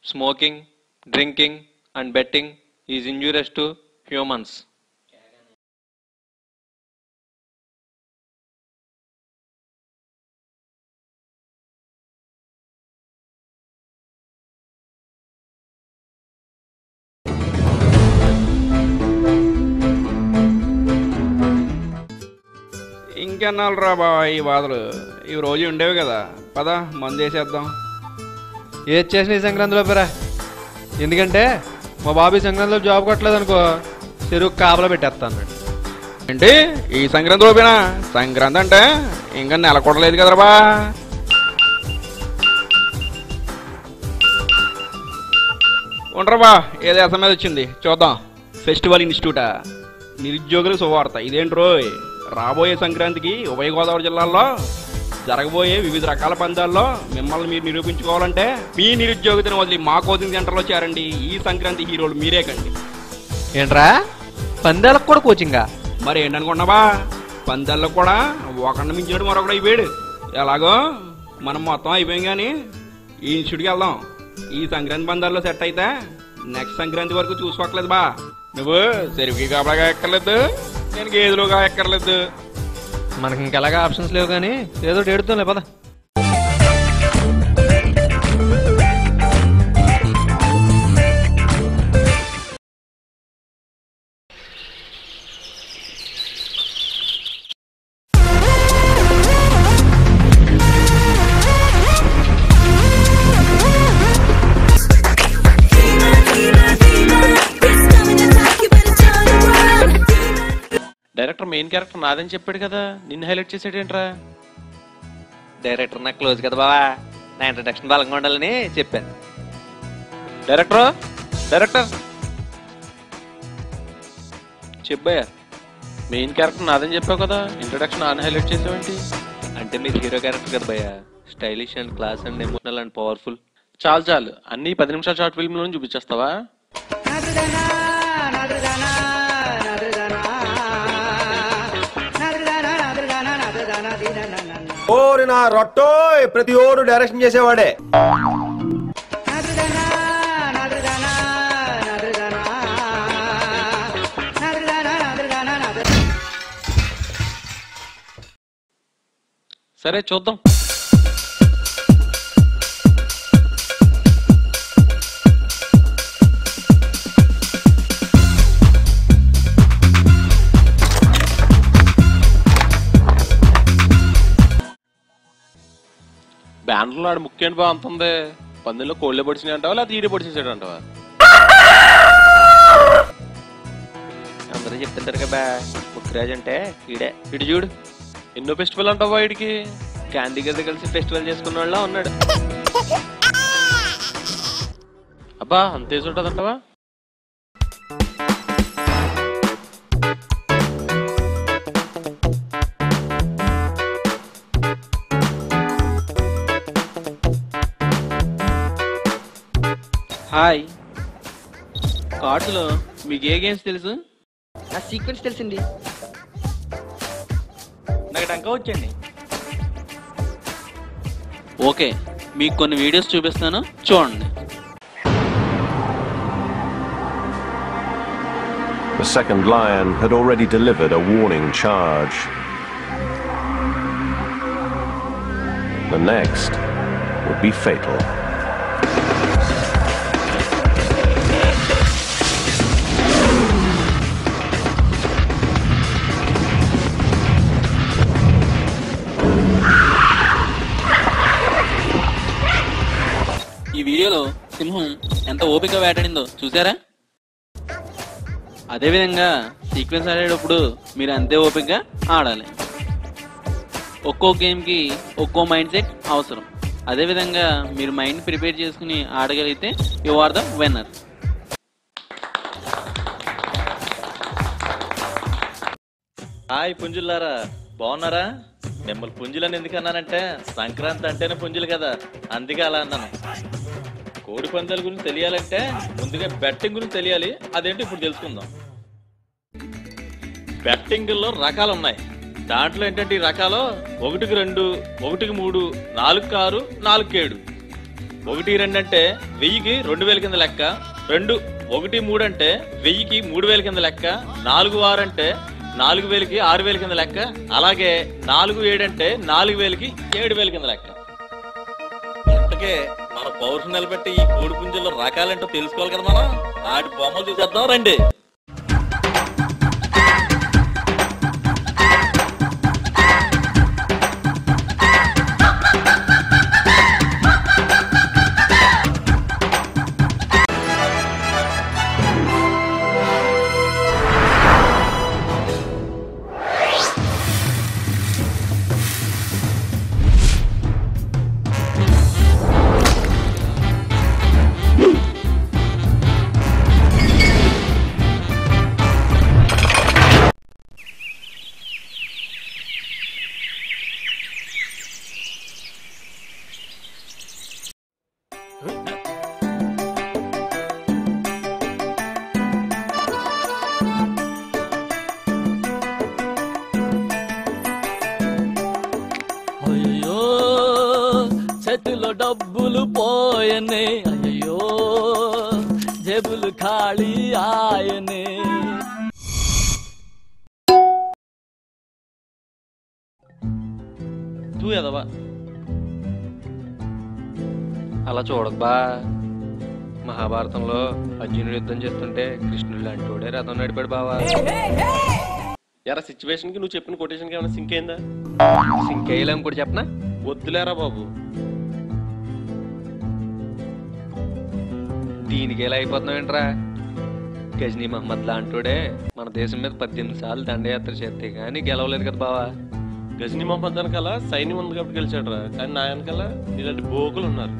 smoking, drinking, and betting is injurious to humans. ఇంకెన్నాళ్ళు రా బా ఈ బాధలు ఈ రోజు ఉండేవి కదా, పద మందు వేసేద్దాం. ఏది చేసిన ఈ సంక్రాంతిలో పేరా, ఎందుకంటే మా బాబు ఈ సంక్రాంతిలో జాబ్ కొట్టలేదు అనుకో, చెరువు కాపలా పెట్టేస్తాను. ఏంటి ఈ సంక్రాంతి లోపేనా? సంక్రాంతి అంటే ఇంకా నెల కొట్టలేదు కదరా బా. ఉండరా బా, ఏదో ఎస్ఎంఎస్ వచ్చింది చూద్దాం. ఫెస్టివల్ ఇన్స్టిట్యూటా, నిరుద్యోగులకు శుభవార్త. ఇదేంటి రోయ్, రాబోయే సంక్రాంతికి ఉభయ గోదావరి జిల్లాల్లో జరగబోయే వివిధ రకాల పందాల్లో మిమ్మల్ని మీరు నిరూపించుకోవాలంటే మీ నిరుద్యోగితను వదిలి మా కోచింగ్ సెంటర్లో చేరండి. ఈ సంక్రాంతి హీరోలు మీరే కండి. ఏంట్రా పందాలకు కూడా కోచింగా? మరి ఏంటనుకున్నావా, పందాల్లో కూడా ఒకరిని మించినట్టు మరొకడు అయిపోయాడు. ఎలాగో మనం మొత్తం అయిపోయాం కానీ ఈ ఇన్స్టిట్యూట్కి వెళ్దాం. ఈ సంక్రాంతి పందాల్లో సెట్ అయితే నెక్స్ట్ సంక్రాంతి వరకు చూసుకోకలేదు బా. నువ్వు చెరువుకి కాపలాగా ఎక్కర్లేదు, నేను గేదెలుగా ఎక్కర్లేదు. మనకి ఇంకెలాగా ఆప్షన్స్ లేవు కానీ ఏదో ఏడుతాంలే పద. డైరెక్టర్ మెయిన్ క్యారెక్టర్ నాదని చెప్పాడు కదా, నిన్ను హైలైట్ చేసాడేంట్రా? డైరెక్టర్ నాకు క్లోజ్ కదా బావా, నా ఇంట్రడక్షన్ బలంగా ఉండాలని చెప్పాను. డైరెక్టర్ చెప్పాయా, మెయిన్ క్యారెక్టర్ నాదని చెప్పావు కదా, ఇంట్రడక్షన్ నాన్న హైలైట్ చేసావేంటి? అంటే మీరు హీరో క్యారెక్టర్ కదా భయ్యా, stylish and class and emotional and powerful. చాలు అన్ని 10 నిమిషాల షార్ట్ ఫిల్మ్లో చూపించేస్తావా? ఓరి నా రొట్టో, ప్రతి ఓడు డైరెక్షన్ చేసేవాడే. సరే చూద్దాం. బ్యానర్లో ఆడు ముఖ్యం బా అంతుంది. పందుల్లో కోళ్ళే పొడిచినాయి అంటావా లేదా ఈడే పొడిచేసాడు అంటావా? అందరూ చెప్తుంటారు కదా ముఖ్యరాజ్ అంటే ఈడే. ఇటు చూడు, ఎన్నో ఫెస్టివల్ అంటావా వీడికి? గాంధీ గారితో కలిసి ఫెస్టివల్ చేసుకున్న వాళ్ళ ఉన్నాడు. అబ్బా అంతేసి ఉంటుంది అంటావా? హాయ్, కార్డ్స్లో మీకు ఏ గేమ్స్ తెలుసు? ఆ సీక్వెన్స్ తెలిసింది. నాకు టంకా వచ్చండి. ఓకే, మీకు కొన్ని వీడియోస్ చూపిస్తాను చూడండి. The second lion had already delivered a warning charge. The next would be fatal. ఈ వీడియోలో సింహం ఎంత ఓపిక వేటాడిందో చూసారా? అదేవిధంగా సీక్వెన్స్ ఆడేటప్పుడు మీరు అంతే ఓపికగా ఆడాలి. ఒక్కో గేమ్కి ఒక్కో మైండ్ సెట్ అవసరం. అదేవిధంగా మీరు మైండ్ ప్రిపేర్ చేసుకుని ఆడగలిగితే you are the winner. Hi పుంజులారా, బాగున్నారా? మిమ్మల్ని పుంజులని ఎందుకు అన్నానంటే సంక్రాంతి అంటేనే పుంజులు కదా, అందుకే అలా అన్నాను. కోడి పందాల గురించి తెలియాలంటే ముందుగా బెట్టింగ్ గురించి తెలియాలి. అదేంటి ఇప్పుడు తెలుసుకుందాం. బెట్టింగ్లో రకాలు ఉన్నాయి. దాంట్లో ఏంటంటే ఈ రకాలు 1కి 2, 1కి 3, 4కి 6, 4కి 7. 1, 2 అంటే 1000కి 2000 కింద లెక్క. 2, 1, 3 అంటే 1000కి 3000 కింద లెక్క. 4, 6 అంటే 4000కి 6000 కింద లెక్క. అలాగే 4, 7 అంటే 4000కి 7000 కింద లెక్క. ఇంతకే మన పౌరుషం నిలబెట్టి ఈ కోడి పుంజుల్లో రకాలేంటో తెలుసుకోవాలి కదా మనం. ఆడి బొమ్మలు చూసేద్దాం రండి. అయ్యో చేతిలో డబ్బులు పోయనే, అయ్యో జేబులు ఖాళీ ఆయనే. తూ ఎదవా. అలా చూడకు బా. మహాభారతంలో అర్జునుడు యుద్ధం చేస్తుంటే కృష్ణుడు లాంటి వాడే రథం నడిపాడు బావా. ఎరా సిచ్యువేషన్ కి నువ్వు చెప్పిన కొటేషన్ కి ఏమైనా సింక్ అయిందా? సింక్ అయ్యేలా ఇంకోటి చెప్పనా? వద్దులేరా బాబు. దీనికి ఎలా అయిపోతున్నావు ఏంట్రా? గజనీ మహమ్మద్ లాంటోడే మన దేశం మీద 18 సార్లు దండయాత్ర చేస్తే కానీ గెలవలేదు కదా బావా. గజనీ మహమ్మద్ వెనకాల సైన్యం ఉంది కాబట్టి గెలిచాడు రా, కానీ నా వెనకాల ఇలాంటి బోకులు ఉన్నారు.